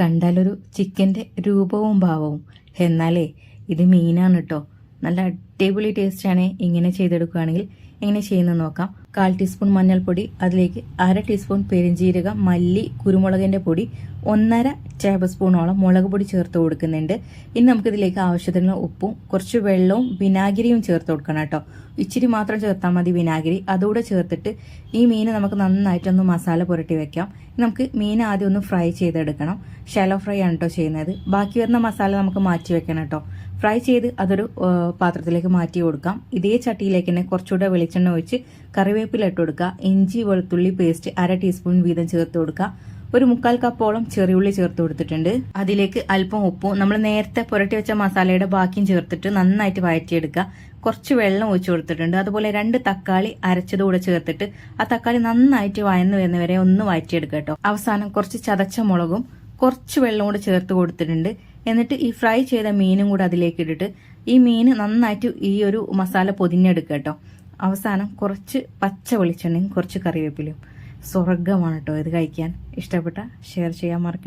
കണ്ടാലൊരു ചിക്കൻ്റെ രൂപവും ഭാവവും, എന്നാലേ ഇത് മീനാണ് കേട്ടോ. നല്ല അടിപൊളി ടേസ്റ്റാണ് ഇങ്ങനെ ചെയ്തെടുക്കുകയാണെങ്കിൽ. എങ്ങനെ ചെയ്യുന്നത് നോക്കാം. 1/4 ടീസ്പൂൺ മഞ്ഞൾപ്പൊടി, അതിലേക്ക് 1/2 ടീസ്പൂൺ പെരിഞ്ജീരകം, മല്ലി, കുരുമുളകിൻ്റെ പൊടി, 1/2 ടേബിൾ സ്പൂണോളം മുളക് പൊടി ചേർത്ത് കൊടുക്കുന്നുണ്ട്. ഇനി നമുക്കിതിലേക്ക് ആവശ്യത്തിന് ഉപ്പും കുറച്ച് വെള്ളവും വിനാഗിരിയും ചേർത്ത് കൊടുക്കണം കേട്ടോ. ഇച്ചിരി മാത്രം ചേർത്താൽ മതി വിനാഗിരി. അതുകൂടെ ചേർത്തിട്ട് ഈ മീൻ നമുക്ക് നന്നായിട്ടൊന്ന് മസാല പുരട്ടി വെക്കാം. നമുക്ക് മീൻ ആദ്യം ഒന്ന് ഫ്രൈ ചെയ്തെടുക്കണം. ഷാലോ ഫ്രൈ ആണ് കേട്ടോ ചെയ്യുന്നത്. ബാക്കി വരുന്ന മസാല നമുക്ക് മാറ്റി വെക്കണം കേട്ടോ. ഫ്രൈ ചെയ്ത് അതൊരു പാത്രത്തിലേക്ക് മാറ്റി കൊടുക്കാം. ഇതേ ചട്ടിയിലേക്ക് തന്നെ കുറച്ചുകൂടെ വെളിച്ചെണ്ണ ഒഴിച്ച് കറിവേപ്പില ഇട്ട് കൊടുക്കുക. ഇഞ്ചി വെളുത്തുള്ളി പേസ്റ്റ് 1/2 ടീസ്പൂൺ വീതം ചേർത്ത് കൊടുക്കുക. ഒരു 1/4 കപ്പോളം ചെറിയുള്ളി ചേർത്ത് കൊടുത്തിട്ടുണ്ട്. അതിലേക്ക് അല്പം ഉപ്പും നമ്മൾ നേരത്തെ പുരട്ടി വെച്ച മസാലയുടെ ബാക്കിയും ചേർത്തിട്ട് നന്നായിട്ട് വഴറ്റിയെടുക്കുക. കുറച്ച് വെള്ളം ഒഴിച്ചു കൊടുത്തിട്ടുണ്ട്. അതുപോലെ 2 തക്കാളി അരച്ചത് കൂടെ ചേർത്തിട്ട് ആ തക്കാളി നന്നായിട്ട് വഴന്നു വരുന്നവരെ ഒന്ന് വഴറ്റിയെടുക്കുക കേട്ടോ. അവസാനം കുറച്ച് ചതച്ച മുളകും കുറച്ച് വെള്ളം കൂടെ ചേർത്ത് കൊടുത്തിട്ടുണ്ട്. എന്നിട്ട് ഈ ഫ്രൈ ചെയ്ത മീനും കൂടെ അതിലേക്ക് ഇട്ടിട്ട് ഈ മീൻ നന്നായിട്ട് ഈ ഒരു മസാല പൊതിഞ്ഞെടുക്കുക കേട്ടോ. അവസാനം കുറച്ച് പച്ച വെളിച്ചെണ്ണയും കുറച്ച് കറിവേപ്പിലയും. സ്വർഗ്ഗമാണ് കേട്ടോ ഇത് കഴിക്കാൻ. ഇഷ്ടപ്പെട്ട ഷെയർ ചെയ്യാൻ മറക്കണം.